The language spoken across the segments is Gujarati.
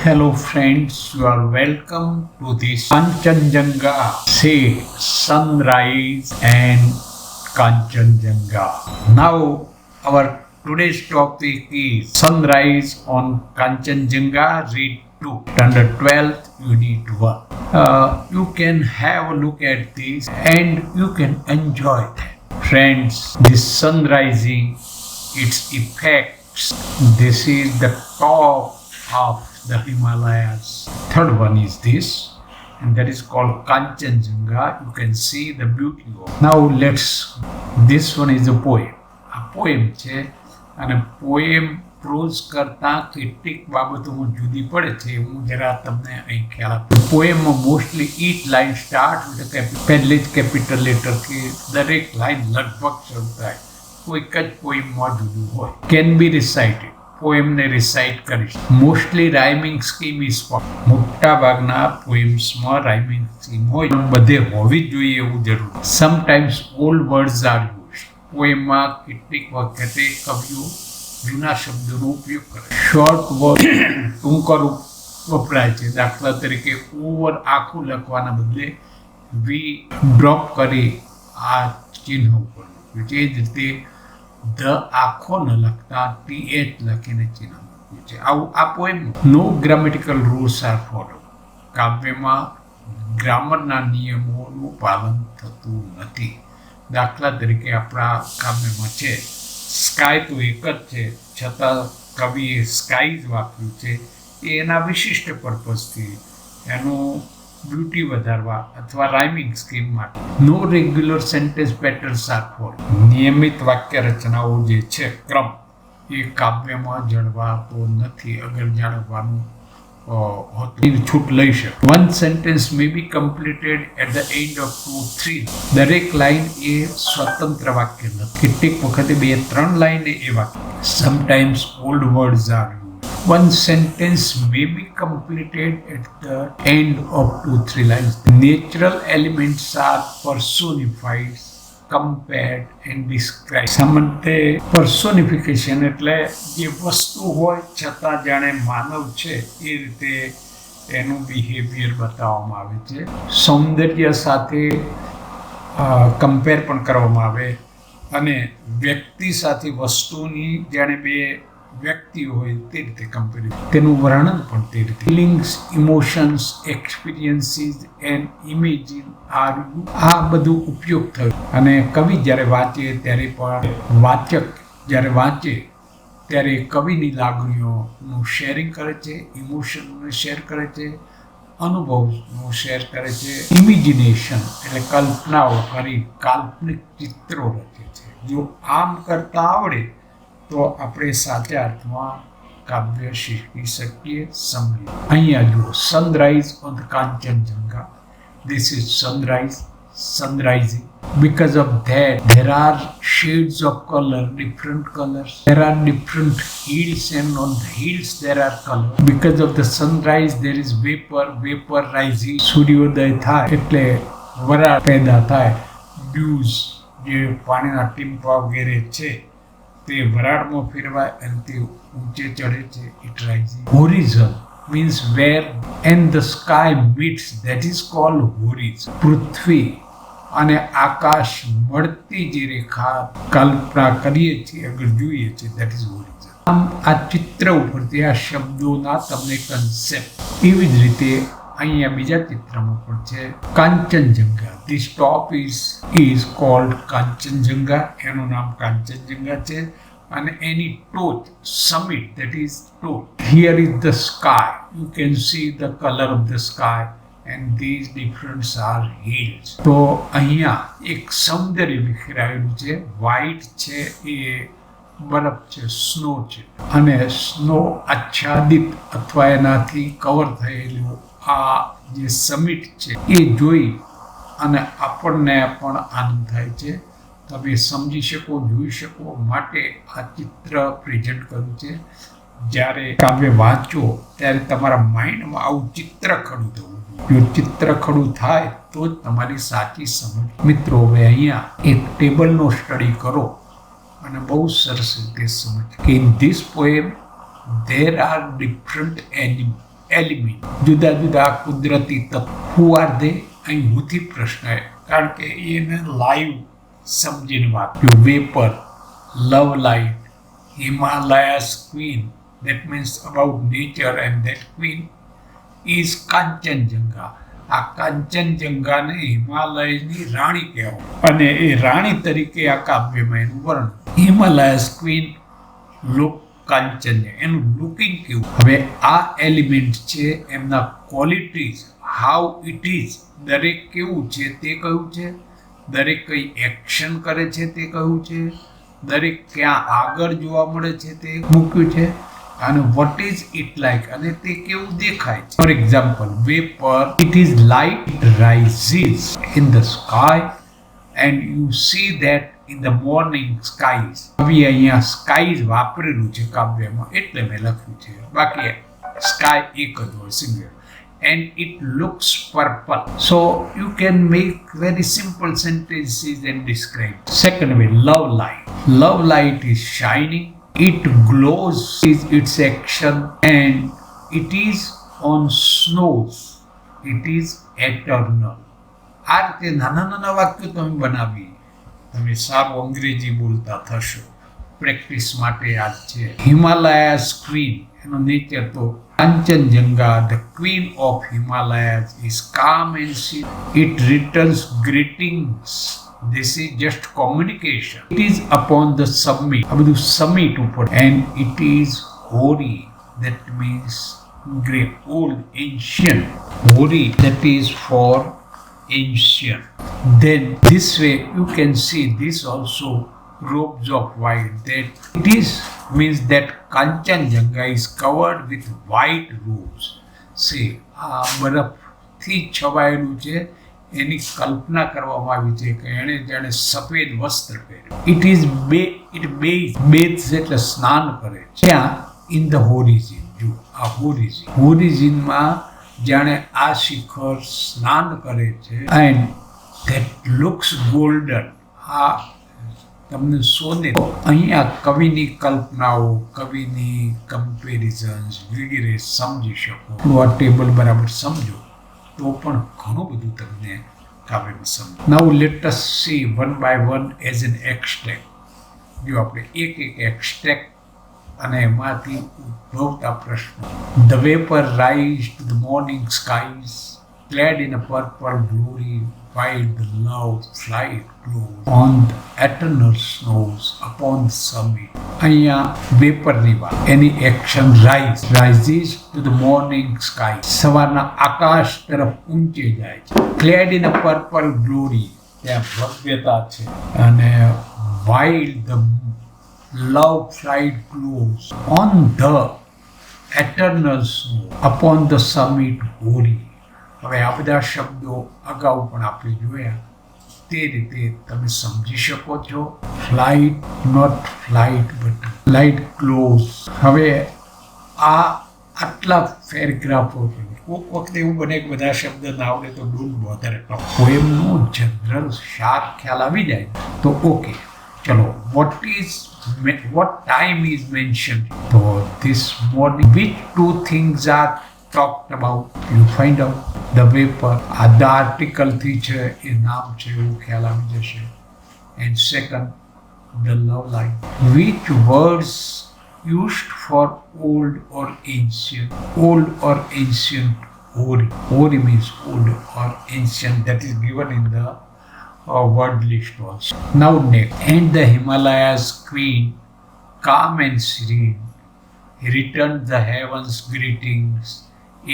Hello friends, you are welcome to this Kanchenjunga. Say sunrise and Kanchenjunga. Now our today's topic is sunrise on Kanchenjunga. Read 2, standard 12th, unit 1. You can have a look at this and you can enjoy that. Friends, this sunrising, its effects. This is the top of the Himalayas. Third one is this, and that is called Kanchenjunga. You can see the beauty of. Now this one is a poem. A poem છે અને poem પ્રોઝ કરતા કેટલીક બાબતોમાં જુદી પડે છે હું જરા તમને અહીં ખ્યાલ આપું. પોએમમાં મોસ્ટલી ઈચ લાઈન સ્ટાર્ટ પહેલી જ કેપિટલ લેટરથી દરેક લાઈન લગભગ શરૂ થાય. કોઈક જ પોએમમાં જુદું હોય. Can be recited. પોએમને રિસાઇટ કરીશ. મોસ્ટલી રાઇમિંગ સ્કીમ ઇઝ મોટા ભાગના પોએમ્સમાં રાઇમિંગ સ્કીમ હોય, બધે હોવી જ જોઈએ એવું જરૂર. Sometimes old words are use. પોએમમાં કેટલીક વખતે કવિઓ જૂના શબ્દોનો ઉપયોગ કરે. શોર્ટ વર્ડ ટૂંકા રૂપ વપરાય છે. દાખલા તરીકે ઓવર આખું લખવાના બદલે વી ડ્રોપ કરી આ ચિહ્ન ઉપર મૂક્યું છે. એ જ રીતે ધ આખો ન લખતા TH લખીને ચિહ્ન મૂક્યું છે. આવું આ પોએમ. નો ગ્રામેટિકલ રૂલ્સ આર ફોલો. કાવ્યમાં ગ્રામરના નિયમોનું પાલન થતું નથી. દાખલા તરીકે આપણા કાવ્યમાં છે સ્કાય તો એક જ છે, છતાં કવિએ સ્કાય જ વાપર્યું છે. એ એના વિશિષ્ટ પર્પઝથી એનું બ્યુટી વધારવા અથવા રાઇમિંગ સ્કીમ માટે. No regular sentence patterns are follow. નિયમિત વાક્ય રચનાઓ જે છે ક્રમ એ કાવ્યમાં જળવાતો નથી. અગર જાળવવાનું હોતું છૂટ લઈ શકે. One sentence may be completed at the end of 2-3. દરેક લાઈન એ સ્વતંત્ર વાક્ય નથી. કેટલીક વખતે 2-3 લાઈન એ વાક્ય. Sometimes old words are use. One sentence may be completed at the end of 2-3 lines. Natural elements are personified, compared and described. સામાન્ય personification એટલે જે વસ્તુ હોય છતાં જાણે માનવ છે એ રીતે એનું બિહેવિયર બતાવવામાં આવે છે. સૌંદર્ય સાથે કમ્પેર પણ કરવામાં આવે અને વ્યક્તિ સાથે વસ્તુની જાણે બે વ્યક્તિ હોય તે રીતે કમ્પેર. તેનું વર્ણન પણ તે રીતે. Feelings, emotions, experiences and imagine are. આ બધું ઉપયોગ થયો અને કવિ જ્યારે વાંચે ત્યારે પણ વાચક જ્યારે વાંચે ત્યારે કવિની લાગણીઓનું શેરિંગ કરે છે, ઇમોશનને શેર કરે છે, અનુભવનું શેર કરે છે. ઇમેજિનેશન એટલે કલ્પનાઓ કરી કાલ્પનિક ચિત્રો રચે છે. જો આમ કરતા આવડે તો આપણે સાચા અર્થમાં કાવ્ય શીખી શકીએ, સમજીએ. અહીંયા જુઓ, sunrise on the Kanchenjunga. This is sunrise, sunrising. Because of that, there are shades of color, different colors. There are different hills, and on the hills there are colors. Because of the sunrise, there is vapor rising. સૂર્યોદય થાય એટલે વરાળ પેદા થાય. ડ્યુઝ જે પાણીના ટીમ્પા વગેરે છે તે વરાળમાં ફેરવાય અને તે ઊંચે ચડે છે. It rising. Horizon means where and the sky meets, that is called horizon. પૃથ્વી અને આકાશ મળતી જે રેખા કલ્પના કરીએ છીએ, અગર જોઈએ છીએ, that is horizon. આમ આ ચિત્ર ઉપરથી આ શબ્દોના તમને કન્સેપ્ટ. એવી જ રીતે અહીંયા બીજા ચિત્રમાં પણ છે Kanchenjunga. This top is called Kanchenjunga. એનું નામ કાંચનજંગા છે અને એની ટોચ summit, that is top. Here is the sky. You can see the color of the sky and these different are hills. તો અહીંયા એક સૌંદર્ય વિખરાયેલું છે. વ્હાઈટ છે એ બરફ છે, સ્નો છે, અને સ્નો આચ્છાદિત અથવા એનાથી કવર થયેલું આ જે સમિટ છે એ જોઈ અને આપણને પણ આનંદ થાય છે. તમે સમજી શકો, જોઈ શકો માટે આ ચિત્ર પ્રેઝન્ટ કર્યું છે. જ્યારે કાવ્ય વાંચો ત્યારે તમારા માઇન્ડમાં આવું ચિત્ર ખડું થવું જોઈએ. જો ચિત્ર ખડું થાય તો જ તમારી સાચી સમજ. મિત્રો, હવે અહીંયા એક ટેબલનો સ્ટડી કરો અને બહુ સરસ રીતે સમજ કે in this poem there are different element, જુદા જુદા કુદરતી તત્વો. Who are they? અહીં હુથી પ્રશ્ન, કારણ કે એને લાઈવ સમજીને વાત. Vapour, love light, Himalayas queen, that means about nature, and that queen is Kanchenjunga. આ કાંચનજંગાને હિમાલયની રાણી કહેવાય અને એ રાણી તરીકે આ કાવ્યમાં એનું વર્ણન. હિમાલયાસ ક્વીન લુક કાંચન, એનું લુકિંગ કેવું. હવે આ એલિમેન્ટ છે, એમના ક્વોલિટીઝ, હાઉ ઇટ ઇઝ, દરેક કેવું છે તે કહ્યું છે, દરેક કઈ એક્શન કરે છે તે કહ્યું છે, દરેક ક્યાં આગળ જોવા મળે છે તે મૂક્યું છે, અને વોટ ઇઝ ઇટ લાઈક, અને તે કેવું દેખાય છે. For example, vapour, it is light, it rises in the sky and you C that in the morning skies. હવે અહીંયા સ્કાઈઝ વાપરેલું છે કાવ્યમાં એટલે મેં લખ્યું છે, બાકી સ્કાય એક જ હોય, single. And it looks purple. So you can make very simple sentences and describe. Second way, love light. Love light is shining. It glows is its action, and it is on snows. It is eternal. આ રીતે નાના નાના વાક્યો તમે બનાવી, તમે સારું અંગ્રેજી બોલતા થશો. પ્રેક્ટિસ માટે યાદ છે. હિમાલયાસ ક્વીન, એનો નેચર તો Kanchenjunga, the queen of Himalayas, is calm and sweet. It returns greetings. This is just communication. It is upon the summit. આ બધું summit ઉપર. And it is hoary. That means great, old, ancient. Hoary, that is for ancient. Then this way you can see this also, robes of white. That it is means that Kanchenjunga is covered with white robes. See, આ બરફથી છવાયેલું છે, એની કલ્પના કરવામાં આવી છે કે એણે જાણે સફેદ વસ્ત્ર પહેર્યું. ઇટ બેથ્સ એટલે સ્નાન કરે છે. ત્યાં ઇન ધ હોરિઝિન, જો આ હોરિઝિનમાં જાણે આ શિખર સ્નાન કરે છે. And that looks golden. આ તમને સોને. અહીંયા કવિની કલ્પનાઓ, કવિની કમ્પેરિઝન્સ વગેરે સમજી શકો. આ ટેબલ બરાબર સમજો તો પણ ઘણું બધું તમને કાવ્યમાં સમજો. Now let us see one by one as an extract. જો આપણે એક એક એક્સટ્રેક્ટ અને એમાંથી ઉદ્ભવતા પ્રશ્નો. The vapour rise to the morning skies, clad in a purple glory, while the love flight glows on the eternal snows upon the summit. અહીંયા વેપરની વાત, any action rises to the morning sky. સવારના આકાશ તરફ ઊંચે જાય છે. clad in a purple glory, ત્યાં ભવ્યતા છે. અને while the love flight glows on the eternal snow upon the summit hoary. હવે આ બધા શબ્દો અગાઉ પણ આપણે જોયા, તે રીતે તમે સમજી શકો છો. Flight, not flight but light close. હવે આ આટલા પેરેગ્રાફો છે. કોઈક વખતે એવું બને કે બધા શબ્દ ના આવડે તો ડોન્ટ બોધર. પોએમનો જનરલ સાર ખ્યાલ આવી જાય તો ઓકે. ચલો, what time is mentioned? So this morning, which two things are talked about? You find out. The vapor, the article થી છે એ નામ છે એવું ખ્યાલ આવી જશે. And second, the love light. Which words used for old or ancient? Old or ancient, hoary. Hoary means old or ancient. That is given in the word list also. Now next, and the Himalayas queen, calm and serene, he returned the heavens greetings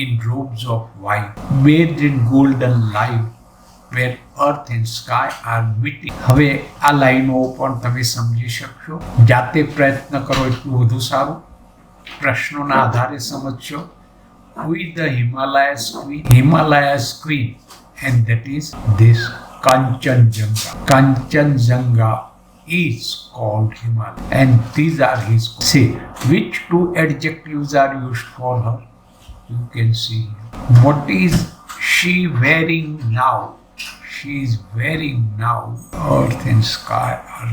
in robes of white, bathed in golden light, where earth and sky are meeting. હવે આ લાઈનો પણ તમે સમજી શકશો. જાતે પ્રયત્ન કરો એટલું વધુ સારું. પ્રશ્નોના આધારે સમજશો. Who is the Himalayas queen? Himalayas queen, and that is this Kanchenjunga. Kanchenjunga is called Himalaya, and these are his. Say, which two adjectives are used for her? You can see. What is she wearing now? She is wearing now, earth and sky are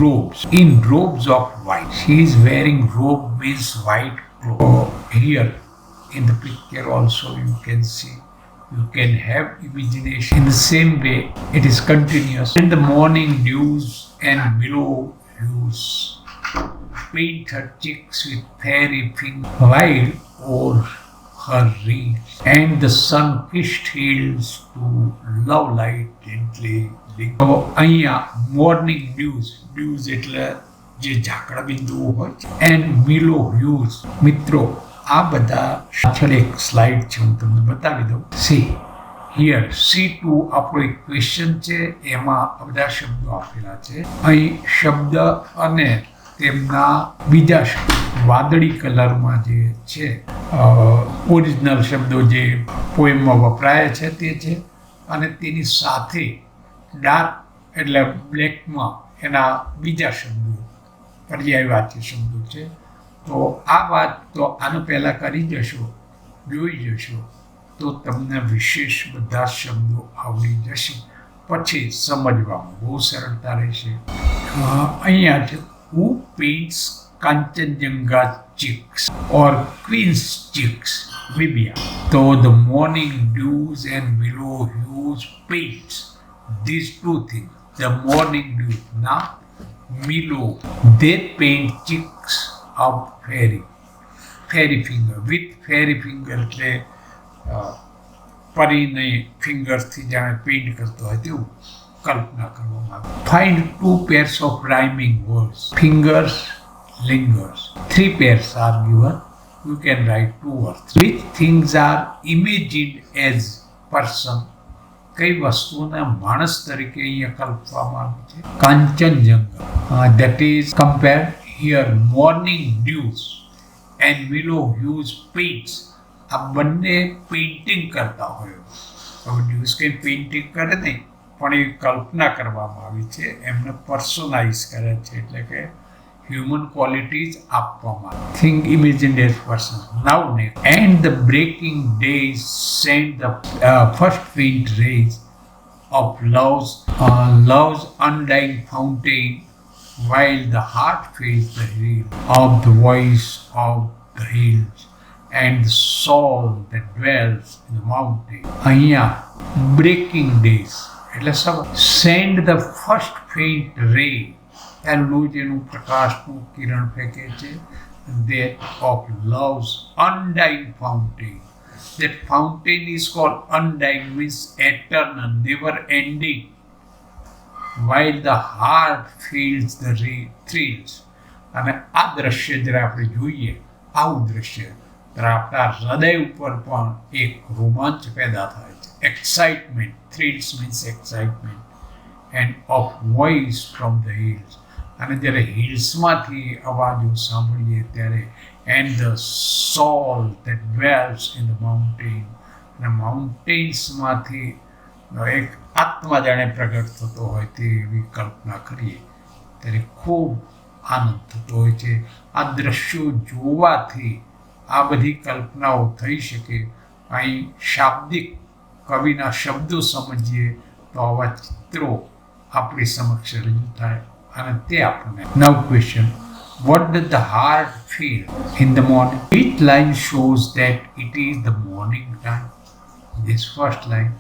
robes, in robes of white. She is wearing robe means white clothes. Here in the picture also you can see. You can have imagination. In the same way, it is continuous. In the morning dews and willow hues paint her cheeks with fairy fingers, while o'er her reeds and the sun-kissed hills to love light gently. તો અહીંયા મોર્નિંગ ડ્યુઝ એટલે જે ઝાકળ બિંદુઓ હોય છે, એન્ડ મિલો હ્યુઝ. મિત્રો આ બધા પાછળ એક સ્લાઇડ છે, હું તમને બતાવી દઉં. સી હિયર C2 આપણો એક ક્વેશ્ચન છે, એમાં આ બધા શબ્દો આપેલા છે. અહીં શબ્દ અને તેમના બીજા વાદળી કલરમાં જે છે ઓરિજિનલ શબ્દો જે પોએમમાં વપરાયા છે તે છે, અને તેની સાથે ડાર્ક એટલે બ્લેકમાં એના બીજા શબ્દો પર્યાયવાચી શબ્દો છે. તો આ વાત તો આનો પહેલાં કરી જશો, જોઈ જશો, તો તમને વિશેષ બધા શબ્દો આવડી જશે. પછી સમજવામાં બહુ સરળતા રહેશે. અહીંયા છે who paints Kanchenjunga cheeks or Queen's cheeks, Vibia. So the morning dews and willow hues paints these two things. The morning dew, now Milo, they paint cheeks of fairy finger. With fairy finger એટલે પરીને ફિંગર્સથી જાણે પેઇન્ટ કરતો હોય તેવું કલ્પના કરવામાં આવે. Find 2 pairs of rhyming words. Fingers, lingers. 3 pairs are given. You can write 2 or 3. Which things are imagined as person? કઈ વસ્તુને માણસ તરીકે અહીંયા કલ્પવામાં આવી છે? Kanchenjunga. That is compared here morning dews and willow hues paints. આ બંને પેઇન્ટિંગ કરતા હોય. હવે ડ્યુઝ કંઈ પેઇન્ટિંગ કરે નહીં, પણ એ કલ્પના કરવામાં આવી છે, એમને પર્સોનાઇઝ કરે છે, એટલે કે હ્યુમન ક્વોલિટીઝ આપવામાં આવે. Think imagined as person. Now next. And the breaking days send the first faint rays of love's undying fountain, while the heart feels the thrill of the voice of the hills and the soul that dwells in the mountain. અહીંયા breaking days એટલે send the first faint ray, પહેલું જેનું પ્રકાશનું કિરણ ફેંકે છે, that of love's undying fountain. That fountain is called undying, means eternal, never ending, while the heart feels the thrills. અને આ દ્રશ્ય જ્યારે આપણે જોઈએ, આવું દ્રશ્ય ત્યારે આપણા હૃદય ઉપર પણ એક રોમાંચ પેદા થાય છે. Excitement, thrills means excitement, end of voice from the hills. અને જ્યારે હિલ્સમાંથી અવાજો સાંભળીએ ત્યારે and the solve that dwells in the mountain. અને માઉન્ટેન્સમાંથી એક આત્મા જાણે પ્રગટ થતો હોય તેવી કલ્પના કરીએ ત્યારે ખૂબ આનંદ થતો હોય છે. આ દ્રશ્યો જોવાથી આ બધી કલ્પનાઓ થઈ શકે. અહીં શાબ્દિક કવિના શબ્દો સમજીએ તો આવા ચિત્રો આપણી સમક્ષ રજૂ થાય, અને તે આપણને. નવ question. What does the heart feel in the morning? Each line shows that it is the morning time. This first line.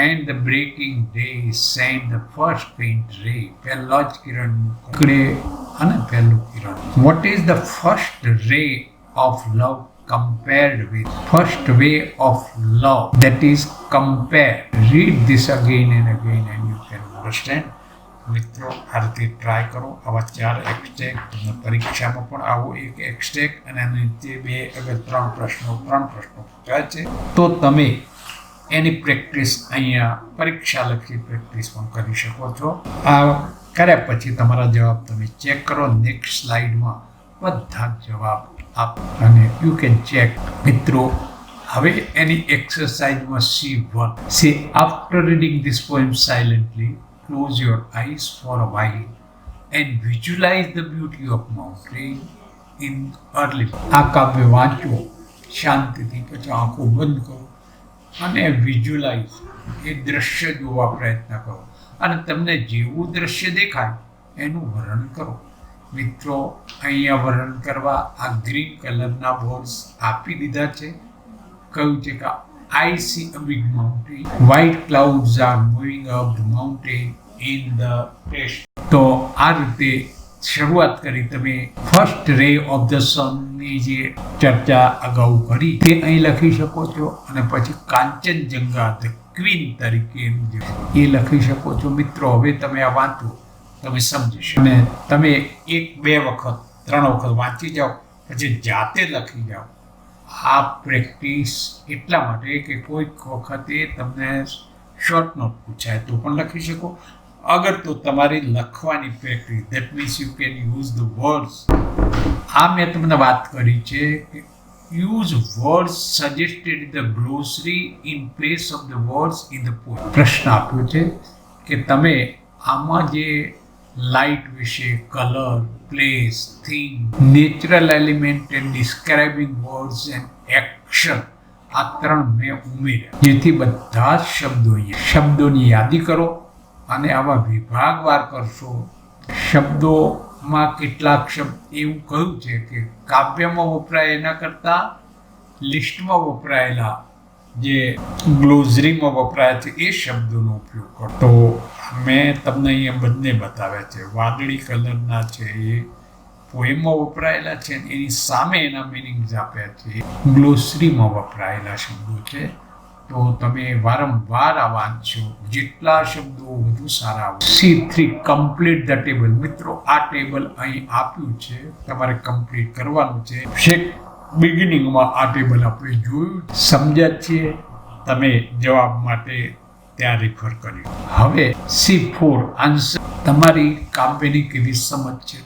And the breaking day sent the first faint ray. પહેલો જ કિરણ નીકળે અને પહેલું કિરણ. What is the first ray of love compared with? First way of love, that is compare. Read this again and again and you can understand. મિત્રો આ રીતે ટ્રાય કરો. આવા 4 એક્સટેક તમને પરીક્ષામાં પણ આવો એક એક્સટેક અને એની નીચે 2 અગર 3 પ્રશ્નો પૂછાય છે, તો તમે એની પ્રેક્ટિસ અહીંયા પરીક્ષાલક્ષી પ્રેક્ટિસ પણ કરી શકો છો. આ કર્યા પછી તમારા જવાબ તમે ચેક કરો. નેક્સ્ટ સ્લાઇડમાં બધા જવાબ આપો અને યુ કેન ચેક. મિત્રો હવે એની એક્સરસાઇઝમાં C1. સે after reading this poem silently, close your eyes for a while and visualize the beauty of mountain in early. આ કાવ્ય વાંચો શાંતિથી, પછી આંખો બંધ કરો અને વિઝ્યુલાઇઝ, એ દ્રશ્ય જોવા પ્રયત્ન કરો, અને તમને જેવું દ્રશ્ય દેખાય એનું વર્ણન કરો. મિત્રો અહીંયા વર્ણન કરવા આ ગ્રીન કલરના બોર્ડ્સ આપી દીધા છે, કહ્યું છે કે I see a big mountain. White clouds are moving up the mountain in the west. તો આ રીતે શરૂઆત કરી તમે ફર્સ્ટ રે ઓફ ધ સનની જે ચર્ચા અગાઉ કરી તે અહીં લખી શકો છો અને પછી કાંચનજંગા ધ ક્વીન તરીકે એ લખી શકો છો. મિત્રો હવે તમે આ વાંચો તમે સમજી શકો અને તમે 1 2 વખત 3 વખત વાંચી જાઓ પછી જાતે લખી જાઓ. આ પ્રેક્ટિસ એટલા માટે કે કોઈક વખતે તમને શોર્ટ નોટ પૂછાય તો પણ લખી શકો. અગર તો તમારી લખવાની practice that means you can use the words. આ મેં તમને વાત કરી છે કે use words suggested in the glossary in place of the words in the poem. પ્રશ્ન આપ્યો છે કે તમે આમાં જે લાઇટ વિશે, colour, place, thing, natural element and describing words and action આ 3 મેં ઉમેર્યા જેથી બધા જ શબ્દોની યાદી કરો અને આવા વિભાગવાર કરશો. શબ્દોમાં કેટલાક શબ્દ એવું કહ્યું છે કે કાવ્યમાં વપરાય એના કરતાં લિસ્ટમાં વપરાયેલા જે ગ્લોઝરીમાં વપરાય છે એ શબ્દોનો ઉપયોગ કરો. તો મેં તમને અહીંયા બંને બતાવ્યા છે. વાદળી કલરના છે એ પોએમમાં વપરાયેલા છે અને એની સામે એના મિનિંગ્સ આપ્યા છે ગ્લોસરીમાં વપરાયેલા શબ્દો છે. તો તમે વારંવાર આ વાંચો, જેટલા શબ્દો વધુ સારા આવે. C3 complete the table. મિત્રો આ ટેબલ અહીં આપ્યું છે, તમારે કમ્પ્લીટ કરવાનું છે. બિગિનિંગમાં આ ટેબલ આપણે જોયું, સમજ્યા છીએ. તમે જવાબ માટે ત્યાં રિફર કર્યું. હવે C4 આન્સર. તમારી કાવ્યની કેવી સમજ છે?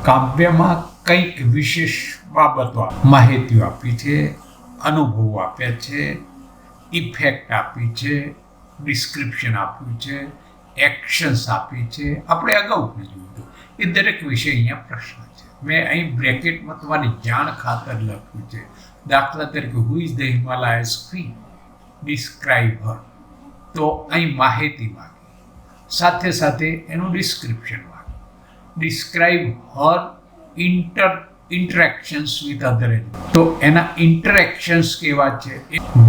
કાવ્યમાં કંઈક વિશેષ બાબતો માહિતીઓ આપી છે, અનુભવો આપ્યા છે, ઇફેક્ટ આપી છે, ડિસ્ક્રિપ્શન આપ્યું છે, એક્શન્સ આપી છે. આપણે અગાઉ પણ જોયું એ દરેક વિશે અહીંયા પ્રશ્ન છે. મેં અહીં બ્રેકેટમાં તમારી જાણ ખાતર લખ્યું છે. દાખલા તરીકે who is the Himalayas queen, describe her. તો અહીં માહિતી માંગી, સાથે સાથે એનું ડિસ્ક્રિપ્શન માંગી. Describe her interactions with other animals. તો એના ઇન્ટરેક્શન્સ કેવા છે?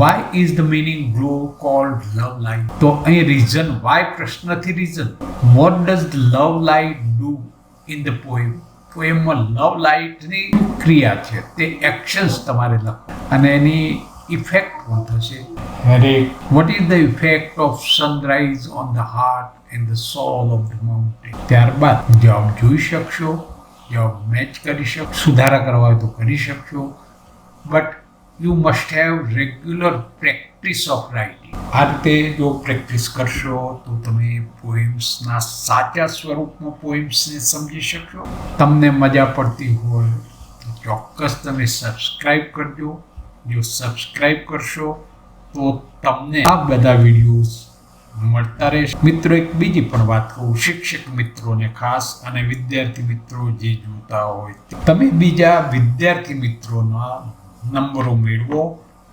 Why is the meaning glow called love light? તો અહીં રીઝન, વાય પ્રશ્નથી reason. What does the love light do in the poem? પોએમમાં લવ લાઇટની ક્રિયા છે તે એક્શન્સ તમારે લખો અને એની ઇફેક્ટ પણ થશે. What is the effect of sunrise on the heart and the solve of the mountain? ત્યારબાદ જવાબ જોઈ શકશો, જવાબ મેચ કરી શકશો, સુધારા કરવા હોય તો કરી શકશો. But you must have regular practice of writing. આ રીતે જો પ્રેક્ટિસ કરશો તો તમે પોએમ્સના સાચા સ્વરૂપમાં પોએમ્સને સમજી શકશો. તમને મજા પડતી હોય તો ચોક્કસ તમે સબસ્ક્રાઈબ કરજો. જો સબસ્ક્રાઈબ કરશો તો તમને આ બધા વિડીયોઝ મળતા રહેશે. મિત્રો એક બીજી પણ વાત કહું શિક્ષક મિત્રોને ખાસ અને વિદ્યાર્થી મિત્રો જે જોતા હોય, તમે બીજા વિદ્યાર્થી મિત્રોના નંબરો મેળવો,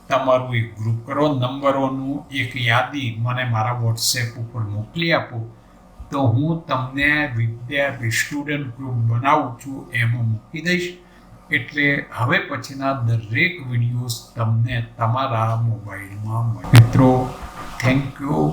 તમારું એક ગ્રુપ કરો, નંબરોનું એક યાદી મને મારા વોટ્સએપ ઉપર મોકલી આપો તો હું તમને વિદ્યાર્થી સ્ટુડન્ટ ગ્રુપ બનાવું છું એમાં મૂકી દઈશ. એટલે હવે પછીના દરેક વિડીયોઝ તમને તમારા મોબાઈલમાં મળે. મિત્રો થેન્ક યુ.